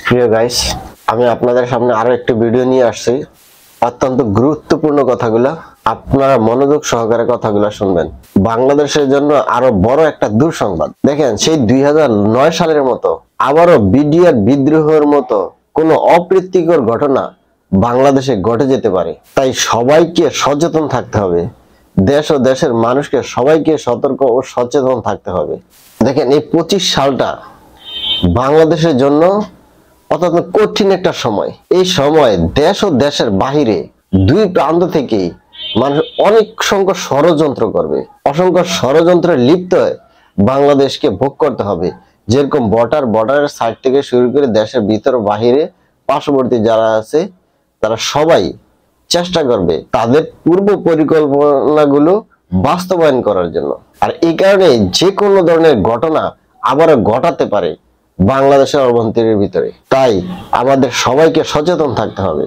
প্রিয় গাইস, আমি আপনাদের সামনে আরো একটা ভিডিও নিয়ে আসছি। অত্যন্ত গুরুত্বপূর্ণ কথাগুলো, আপনারা মনোযোগ সহকারে কথাগুলো শুনবেন। বাংলাদেশের জন্য আরো বড় একটা দুঃসংবাদ। দেখেন, সেই 2009 সালের মতো আবারও বিডিআর বিদ্রোহের মতো কোনো অপ্রীতিকর ঘটনা বাংলাদেশে ঘটে যেতে পারে। তাই সবাইকে সচেতন থাকতে হবে। দেশ ও দেশের মানুষকে সবাইকে সতর্ক ও সচেতন থাকতে হবে। দেখেন, এই 25 সালটা বাংলাদেশের জন্য অত্যন্ত কঠিন একটা সময়। এই সময় দেশ ও দেশের বাহিরে দুই প্রান্ত থেকেই মানুষ অনেক সংখ্যক ষড়যন্ত্র করবে। অসংখ্য ষড়যন্ত্রে লিপ্ত হয়ে বাংলাদেশকে ভোগ করতে হবে। যেরকম বর্ডারের সাইড থেকে শুরু করে দেশের ভিতর বাহিরে পার্শ্ববর্তী যারা আছে তারা সবাই চেষ্টা করবে তাদের পূর্ব পরিকল্পনাগুলো বাস্তবায়ন করার জন্য। আর এই কারণে যে কোনো ধরনের ঘটনা আবারও ঘটাতে পারে বাংলাদেশের অভ্যন্তরের ভিতরে। তাই আমাদের সবাইকে সচেতন থাকতে হবে।